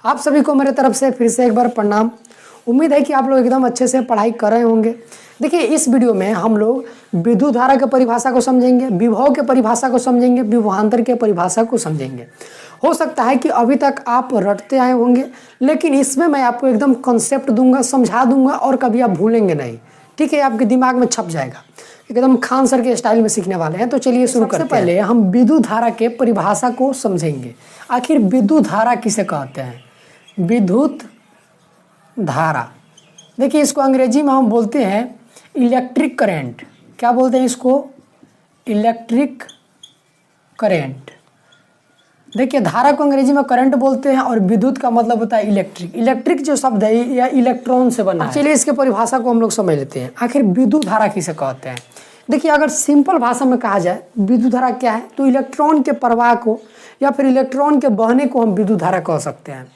आप सभी को मेरे तरफ से फिर से एक बार प्रणाम। उम्मीद है कि आप लोग एकदम अच्छे से पढ़ाई कर रहे होंगे। देखिए, इस वीडियो में हम लोग विद्युत धारा के परिभाषा को समझेंगे, विभव के परिभाषा को समझेंगे, विभवांतर के परिभाषा को समझेंगे। हो सकता है कि अभी तक आप रटते आए होंगे, लेकिन इसमें मैं आपको एकदम कॉन्सेप्ट दूंगा, समझा दूंगा और कभी आप भूलेंगे नहीं। ठीक है, आपके दिमाग में छप जाएगा। एकदम खान सर के स्टाइल में सीखने वाले हैं। तो चलिए शुरू करते हैं। पहले हम विद्युत धारा के परिभाषा को समझेंगे। आखिर विद्युत धारा किसे कहते हैं? विद्युत धारा, देखिए इसको अंग्रेजी में हम बोलते हैं इलेक्ट्रिक करंट। क्या बोलते हैं इसको? Electric current. देखिए, धारा को अंग्रेजी में करंट बोलते हैं और विद्युत का मतलब होता है इलेक्ट्रिक। इलेक्ट्रिक जो शब्द है या इलेक्ट्रॉन से बना है। चलिए इसके परिभाषा को हम लोग समझ लेते हैं। आखिर विद्युत धारा किसे कहते हैं? देखिए, अगर सिंपल भाषा में कहा जाए विद्युत धारा क्या है, तो इलेक्ट्रॉन के प्रवाह को या फिर इलेक्ट्रॉन के बहने को हम विद्युत धारा कह सकते हैं।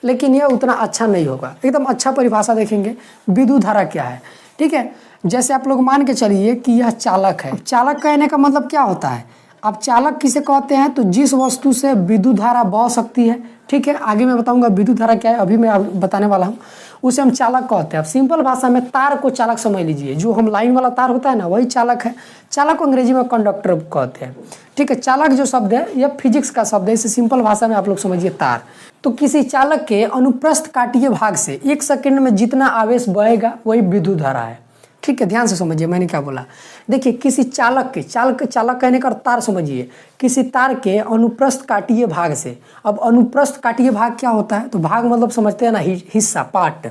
लेकिन यह उतना अच्छा नहीं होगा। एकदम अच्छा परिभाषा देखेंगे विद्युत धारा क्या है। ठीक है, जैसे आप लोग मान के चलिए कि यह चालक है। चालक कहने का मतलब क्या होता है? अब चालक किसे कहते हैं? तो जिस वस्तु से विद्युत धारा बह सकती है। ठीक है, आगे मैं बताऊंगा विद्युत धारा क्या है, अभी मैं बताने वाला हूँ। उसे हम चालक कहते हैं। अब सिंपल भाषा में तार को चालक समझ लीजिए। जो हम लाइन वाला तार होता है ना, वही चालक है। चालक को अंग्रेजी में कंडक्टर कहते हैं। ठीक है, चालक जो शब्द है यह फिजिक्स का शब्द है। इसे सिंपल भाषा में आप लोग समझिए तार। तो किसी चालक के अनुप्रस्थ काटीय भाग से 1 सेकंड में जितना आवेश बहेगा वही विद्युत धारा है। ठीक है, ध्यान से समझिए मैंने क्या बोला। देखिए, किसी चालक के चालक कहने का तार समझिए। किसी तार के अनुप्रस्थ काटीय भाग से, अब अनुप्रस्थ काटीय भाग क्या होता है? तो भाग मतलब समझते हैं ना, हिस्सा, पार्ट।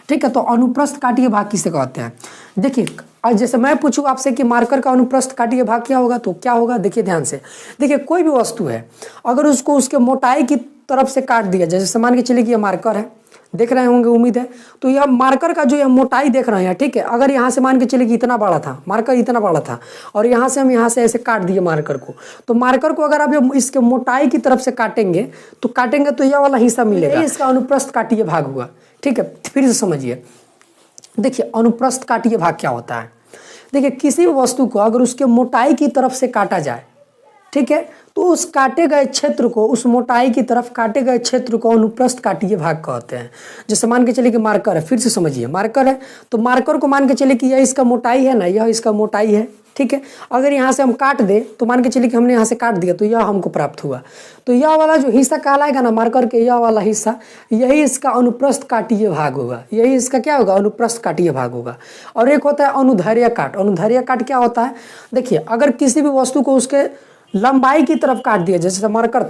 ठीक है, तो अनुप्रस्थ काटीय भाग किसे कहते हैं? देखिए, आज जैसे मैं पूछूं आपसे कि मार्कर का अनुप्रस्थ काटीय भाग क्या होगा, तो क्या होगा? देखिए ध्यान से। देखिए, कोई भी वस्तु है अगर उसको उसके मोटाई की तरफ से काट दिया, जैसे मान के चलिए कि यह मार्कर है, देख रहे होंगे उम्मीद है। तो यह मार्कर का जो यह मोटाई देख रहे हैं, ठीक है, अगर यहाँ से मान के चलिए कि इतना बड़ा था मार्कर, इतना बड़ा था, और यहाँ से हम यहाँ से ऐसे काट दिए मार्कर को, तो मार्कर को अगर आप इसके मोटाई की तरफ से काटेंगे तो यह वाला हिस्सा मिलेगा। इसका अनुप्रस्थ काटीय भाग हुआ। ठीक है, फिर से समझिए। देखिए, अनुप्रस्थ काटीय भाग क्या होता है? देखिए, किसी भी वस्तु को अगर उसके मोटाई की तरफ से काटा जाए, ठीक है, तो उस काटे गए क्षेत्र को, उस मोटाई की तरफ काटे गए क्षेत्र को अनुप्रस्थ काटीय भाग कहते हैं। जैसे मान के चलिए कि मार्कर है, फिर से समझिए, मार्कर है तो मार्कर को मान के चलिए कि यह इसका मोटाई है ना, यह इसका मोटाई है। ठीक है, अगर यहाँ से हम काट दे तो मान के चलिए कि हमने यहाँ से काट दिया तो यह हमको प्राप्त हुआ। तो यह वाला जो हिस्सा कहलाएगा ना मार्कर के, यह वाला हिस्सा, यही इसका अनुप्रस्थ काटीय भाग होगा। यही इसका क्या होगा? अनुप्रस्थ काटीय भाग होगा। और एक होता है अनुदैर्ध्य काट। अनुदैर्ध्य काट क्या होता है? देखिए, अगर किसी भी वस्तु को उसके लंबाई की तरफ काट दिया, जैसे मार्कर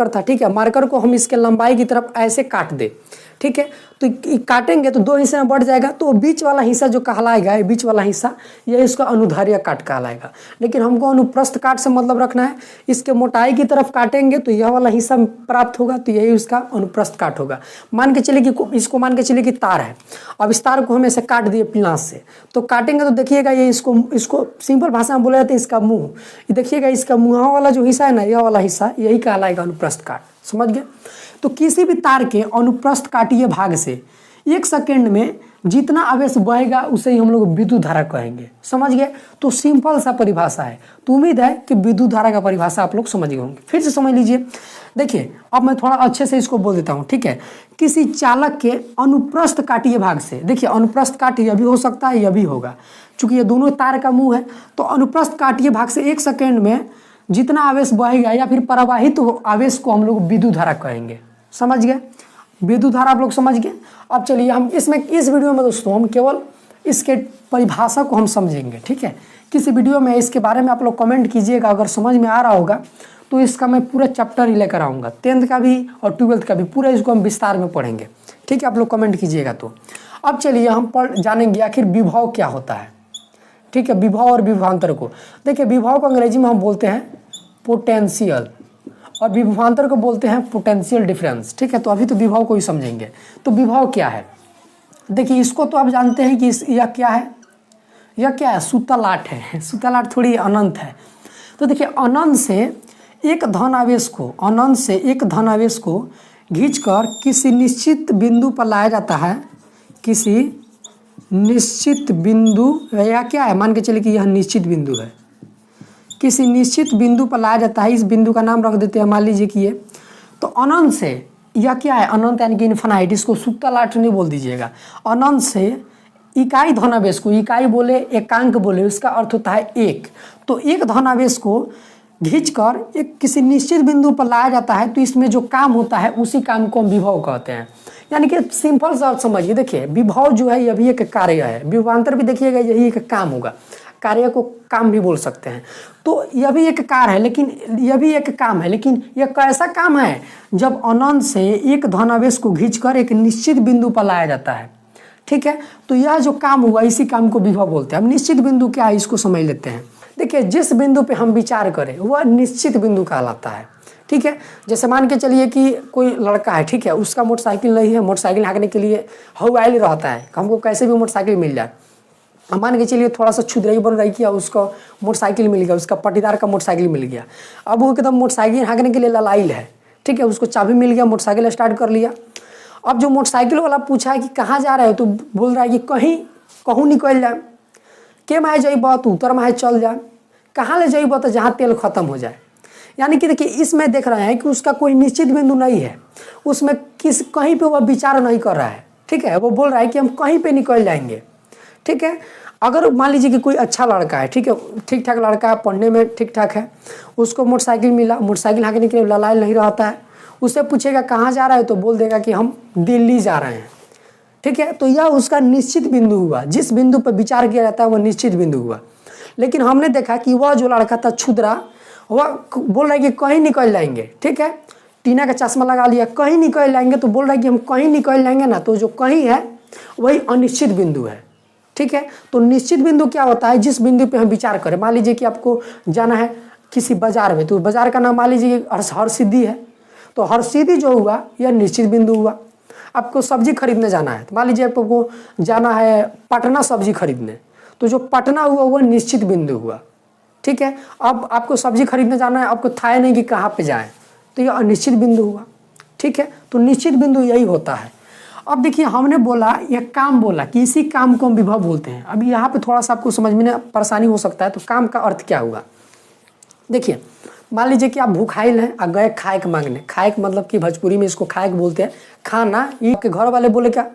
था, ठीक है, मार्कर को हम इसके लंबाई की तरफ ऐसे काट दे, ठीक है, तो काटेंगे तो 2 हिस्से में बढ़ जाएगा। तो बीच वाला हिस्सा जो कहलाएगा, ये बीच वाला हिस्सा, यह इसका अनुदैर्ध्य काट कहलाएगा। लेकिन हमको अनुप्रस्थ काट से मतलब रखना है, इसके मोटाई की तरफ काटेंगे तो यह वाला हिस्सा प्राप्त होगा, तो यही उसका अनुप्रस्थ काट होगा। मान के चलिए कि इसको मान के चलिए कि तार है। अब इस तार को हम ऐसे काट दिए पिलास से, तो काटेंगे तो देखिएगा ये इसको सिंपल भाषा में बोला जाता है इसका मुँह। देखिएगा, इसका मुँह वाला जो हिस्सा है ना, यह वाला हिस्सा, यही कहलाएगा अनुप्रस्थ काट। समझ गए? तो किसी भी तार के अनुप्रस्थ काटीय भाग से 1 सेकंड में जितना आवेश बहेगा उसे ही हम लोग विद्युत धारा कहेंगे। समझ गए? तो सिंपल सा परिभाषा है। तो उम्मीद है कि विद्युत धारा का परिभाषा आप लोग समझ गए होंगे। फिर से समझ लीजिए। देखिए, अब मैं थोड़ा अच्छे से इसको बोल देता हूँ। ठीक है, किसी चालक के अनुप्रस्थ काटीय भाग से, देखिए अनुप्रस्थ काट यह भी हो सकता है, यह भी होगा, चूंकि ये दोनों तार का मुंह है। तो अनुप्रस्थ काटीय भाग से 1 सेकंड में जितना आवेश बहेगा या फिर प्रवाहित तो आवेश को हम लोग विद्युत धारा कहेंगे। समझ गए? विद्युत धारा आप लोग समझ गए। अब चलिए हम इस वीडियो में दोस्तों हम केवल इसके परिभाषा को हम समझेंगे। ठीक है, किसी वीडियो में इसके बारे में आप लोग कमेंट कीजिएगा। अगर समझ में आ रहा होगा तो इसका मैं पूरा चैप्टर ही लेकर आऊँगा, 10th का भी और 12th का भी, पूरा इसको हम विस्तार में पढ़ेंगे। ठीक है, आप लोग कमेंट कीजिएगा। तो अब चलिए हम जानेंगे आखिर विभव क्या होता है। ठीक है, विभव और विभवांतर को। देखिए, विभव को अंग्रेजी में हम बोलते हैं पोटेंशियल और विभवांतर को बोलते हैं पोटेंशियल डिफरेंस। ठीक है, तो अभी तो विभव को ही समझेंगे। तो विभव क्या है? देखिए, इसको तो आप जानते हैं कि यह क्या है? यह क्या है? सूतलाट है। सूतलाट थोड़ी अनंत है। तो देखिए, अनंत से एक धन आवेश को खींचकर किसी निश्चित बिंदु पर लाया जाता है। किसी निश्चित बिंदु, या क्या है, मान के चलिए कि यह निश्चित बिंदु है। किसी निश्चित बिंदु पर लाया जाता है। इस बिंदु का नाम रख देते हैं, मान लीजिए कि ये। तो अनंत से यह क्या है, अनंत यानी कि इन्फिनाइट, इसको सूक्ता लाट नहीं बोल दीजिएगा। अनंत से इकाई धनावेश को, इकाई बोले एकांक बोले, इसका अर्थ होता है एक। तो एक धनावेश को खींचकर एक किसी निश्चित बिंदु पर लाया जाता है, तो इसमें जो काम होता है उसी काम को हम विभव कहते हैं। यानी कि सिंपल सा समझिए, देखिए विभव जो है यह भी एक कार्य है, विभवांतर भी देखिएगा यही एक काम होगा, कार्य को काम भी बोल सकते हैं। तो यह भी एक कार्य है, लेकिन यह भी एक काम है, लेकिन यह कैसा काम है, जब अनंत से एक धनावेश को खींचकर एक निश्चित बिंदु पर लाया जाता है। ठीक है, तो यह जो काम हुआ इसी काम को विभव बोलते हैं। अब निश्चित बिंदु क्या है इसको समझ लेते हैं। देखिए, जिस बिंदु पे हम विचार करें वह निश्चित बिंदु कहलाता है। ठीक है, जैसे मान के चलिए कि कोई लड़का है, ठीक है, उसका मोटरसाइकिल नहीं है, मोटरसाइकिल हाँकने के लिए हवाइल रहता है, हमको कैसे भी मोटरसाइकिल मिल जाए। मान के चलिए थोड़ा सा छुदरई बन रही किया, उसको मोटरसाइकिल मिल गया, उसका पट्टीदार का मोटरसाइकिल मिल गया। अब वो एकदम मोटरसाइकिल हाँकने के लिए ललाइल है, ठीक है, उसको चाबी मिल गया, मोटरसाइकिल स्टार्ट कर लिया। अब जो मोटरसाइकिल वाला पूछा है कि कहाँ जा रहा है, तो बोल रहा है कि कहीं कहूँ निकल जाए, के माहे जइब तो उतर माहे चल जाए, कहाँ ले जइब तो जहाँ तेल खत्म हो जाए। यानी कि देखिए, इसमें देख रहे हैं कि उसका कोई निश्चित बिंदु नहीं है, उसमें कहीं पे वह विचार नहीं कर रहा है। ठीक है, वो बोल रहा है कि हम कहीं पे निकल जाएंगे। ठीक है, अगर मान लीजिए कि कोई अच्छा लड़का है, ठीक है, ठीक ठाक लड़का है, पढ़ने में ठीक ठाक है, उसको मोटरसाइकिल मिला, मोटरसाइकिल हाँकने के लिए ललायल नहीं रहता है, उससे पूछेगा कहाँ जा रहा है, तो बोल देगा कि हम दिल्ली जा रहे हैं। ठीक है, तो यह उसका निश्चित बिंदु हुआ, जिस बिंदु पर विचार किया जाता है वह निश्चित बिंदु हुआ। लेकिन हमने देखा कि वह जो लड़का था क्षुद्रा, वह बोल रहा है कि कहीं निकल जाएंगे। ठीक है, टीना का चश्मा लगा लिया, कहीं निकल जाएंगे, तो बोल रहा है कि हम कहीं निकल जाएंगे ना, तो जो कहीं है वही अनिश्चित बिंदु है। ठीक है, तो निश्चित बिंदु क्या होता है, जिस बिंदु पे हम विचार करें। मान लीजिए कि आपको जाना है किसी बाजार में, तो बाजार का नाम मान लीजिए हरसिद्धि है, तो हरसिद्धि जो हुआ यह निश्चित बिंदु हुआ। आपको सब्जी खरीदने जाना है, तो मान लीजिए आपको जाना है पटना सब्जी खरीदने, तो जो पटना हुआ वह निश्चित बिंदु हुआ। ठीक है, अब आपको सब्जी खरीदने जाना है, आपको था नहीं कि कहाँ पे जाएं, तो यह अनिश्चित बिंदु हुआ। ठीक है, तो निश्चित बिंदु यही होता है। अब देखिए, हमने बोला यह काम, बोला कि इसी काम को हम विभव बोलते हैं। अब यहाँ पे थोड़ा सा आपको समझ में परेशानी हो सकता है, तो काम का अर्थ क्या हुआ। देखिए, मान लीजिए कि आप भूखाइल हैं, आप गए खाए के मांगने, खाए के मतलब कि भोजपुरी में इसको खाए के बोलते हैं, खाना। ये के घर वाले बोले क्या,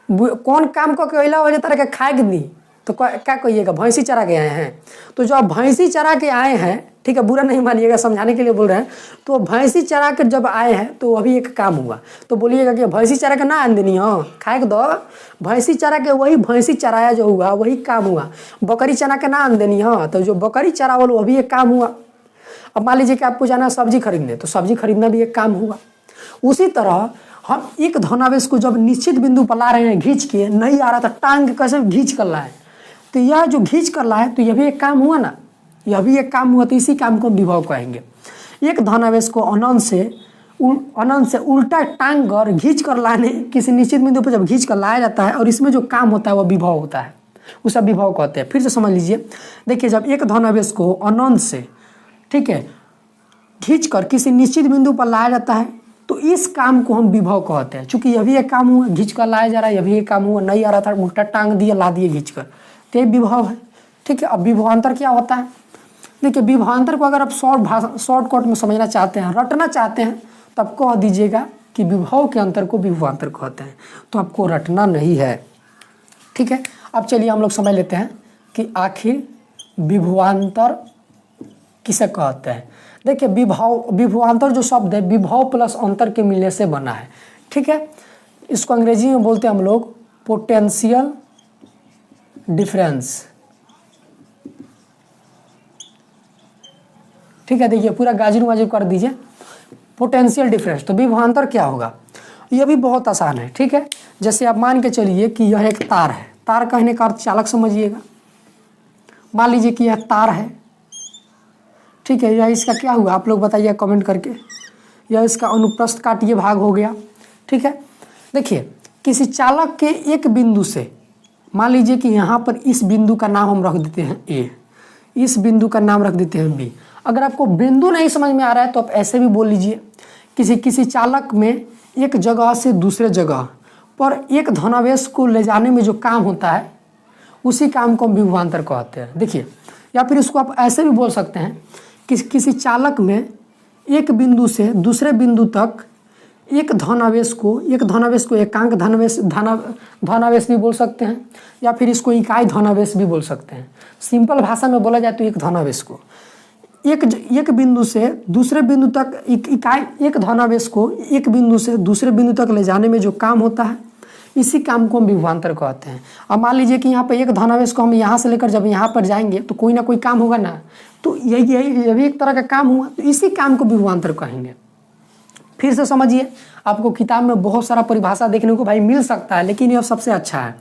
कौन काम को अकेला हो जाता है खाए के दी, तो क्या कहिएगा, भैंसी चरा के आए हैं। तो जो आप भैंसी चरा के आए हैं, ठीक है, बुरा नहीं मानिएगा, समझाने के लिए बोल रहे हैं, तो भैंसी चरा के जब आए हैं तो अभी एक काम हुआ, तो बोलिएगा कि भैंसी चरा के ना आन देनी हो, खाए के दो, भैंसी चरा के वही भैंसी चराया जो हुआ वही काम हुआ। बकरी चरा के ना आन देनी हो, तो जो बकरी चरावल वो भी एक काम हुआ। अब मान लीजिए कि आपको जाना है सब्जी खरीदने, तो सब्जी खरीदना भी एक काम हुआ। उसी तरह हम एक धनावेश को जब निश्चित बिंदु पर ला रहे हैं, खींच के नहीं आ रहा था, टांग कैसे खींच कर लाए, तो यह जो खींच कर लाए तो यह भी एक काम हुआ ना, यह भी एक काम हुआ। तो इसी काम को विभव कहेंगे। एक धनावेश को अनंत से उल्टा टांग कर खींच कर लाने, किसी निश्चित बिंदु पर जब खींच कर लाया जाता है और इसमें जो काम होता है वह विभव होता है, उसे विभव कहते हैं। फिर से समझ लीजिए, देखिए, जब एक धनावेश को अनंत से, ठीक है, खींच कर किसी निश्चित बिंदु पर लाया जाता है तो इस काम को हम विभव कहते हैं। चूंकि यह भी एक काम हुआ, खींच कर लाया जा रहा है, यह भी एक काम हुआ, नहीं आ रहा था उल्टा टांग दिया, ला दिए खींच कर, तो ये विभव है। ठीक है, अब विभवांतर क्या होता है। देखिए, विभवांतर को अगर आप शॉर्टकट में समझना चाहते हैं, रटना चाहते हैं, तो आप कह दीजिएगा कि विभव के अंतर को विभवांतर कहते हैं, तो आपको रटना नहीं है। ठीक है, अब चलिए हम लोग समझ लेते हैं कि आखिर विभवांतर किसे कहते हैं। देखिए, विभवांतर जो शब्द है विभव प्लस अंतर के मिलने से बना है। ठीक है, इसको अंग्रेजी में बोलते हैं हम लोग पोटेंशियल डिफरेंस। ठीक है, देखिए पूरा गाजरू वाजू कर दीजिए, पोटेंशियल डिफरेंस। तो विभवांतर क्या होगा, यह भी बहुत आसान है। ठीक है, जैसे आप मान के चलिए कि यह एक तार है, तार कहने का अर्थ चालक समझिएगा। मान लीजिए कि यह तार है, ठीक है, यह इसका क्या हुआ आप लोग बताइए कमेंट करके। यह इसका अनुप्रस्थ काटिए भाग हो गया। ठीक है, देखिए, किसी चालक के एक बिंदु से, मान लीजिए कि यहाँ पर इस बिंदु का नाम हम रख देते हैं ए, इस बिंदु का नाम रख देते हैं बी। अगर आपको बिंदु नहीं समझ में आ रहा है तो आप ऐसे भी बोल लीजिए, किसी चालक में एक जगह से दूसरे जगह पर एक धनावेश को ले जाने में जो काम होता है उसी काम को हम विभवांतर कहते हैं। देखिए, या फिर इसको आप ऐसे भी बोल सकते हैं कि किसी चालक में एक बिंदु से दूसरे बिंदु तक एक धनावेश को एकांक धनावेश भी बोल सकते हैं, या फिर इसको इकाई धनावेश भी बोल सकते हैं। सिंपल भाषा में बोला जाए तो एक धनावेश को एक बिंदु से दूसरे बिंदु तक, एक धनावेश को एक बिंदु से दूसरे बिंदु तक ले जाने में जो काम होता है, इसी काम को हम विभवांतर कहते हैं। अब मान लीजिए कि यहाँ पर एक धनावेश को हम यहाँ से लेकर जब यहाँ पर जाएंगे तो कोई ना कोई काम होगा ना, तो यही भी एक तरह का काम हुआ, तो इसी काम को विभवांतर कहेंगे। फिर से समझिए, आपको किताब में बहुत सारा परिभाषा देखने को भाई मिल सकता है, लेकिन यह सबसे अच्छा है।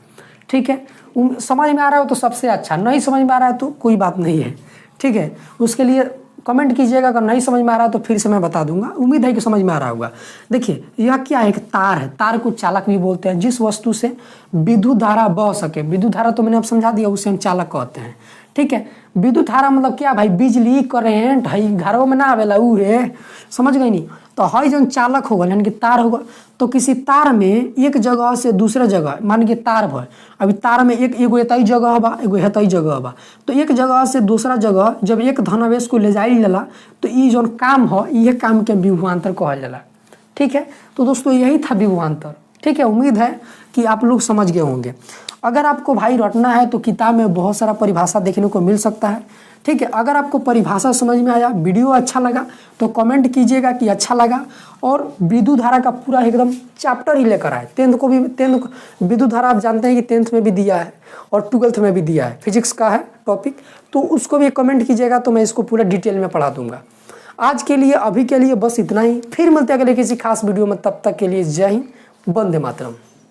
ठीक है, समझ में आ रहा हो तो सबसे अच्छा, नहीं समझ में आ रहा है तो कोई बात नहीं है। ठीक है, उसके लिए कमेंट कीजिएगा, अगर नहीं समझ में आ रहा है तो फिर से मैं बता दूंगा। उम्मीद है कि समझ में आ रहा होगा। देखिए, यह क्या है, एक तार है। तार को चालक भी बोलते हैं। जिस वस्तु से विद्युत धारा बह सके, विद्युत धारा तो मैंने अब समझा दिया, उसे हम चालक कहते हैं। ठीक है, विद्युत धारा मतलब क्या भाई, बिजली करेंट है, घरों में ना आवेला ऊ है, समझ गई नहीं। तो हई जन चालक होगा यानी कि तार होगा, तो किसी तार में एक जगह से दूसरे जगह, मान के तार है, अभी तार में एगो एतई जगह बा, एगो हेतई जगह बा, तो एक जगह से दूसरा जगह जब एक धनावेश को ले जाइल जाला, तो ये जो काम है, ये काम के विभवांतर कहल जाला। ठीक है, तो दोस्तों यही था विभवांतर। ठीक है, उम्मीद है कि आप लोग समझ गए होंगे। अगर आपको भाई रटना है तो किताब में बहुत सारा परिभाषा देखने को मिल सकता है। ठीक है, अगर आपको परिभाषा समझ में आया, वीडियो अच्छा लगा तो कमेंट कीजिएगा कि अच्छा लगा, और विद्युत धारा का पूरा एकदम चैप्टर ही लेकर आए। टेंथ विद्युत धारा आप जानते हैं कि 10th में भी दिया है और 12th में भी दिया है, फिजिक्स का है टॉपिक, तो उसको भी कमेंट कीजिएगा तो मैं इसको पूरा डिटेल में पढ़ा दूंगा। आज के लिए, अभी के लिए बस इतना ही। फिर मिलते हैं अगले किसी खास वीडियो में, तब तक के लिए जय हिंद, वंदे मातरम।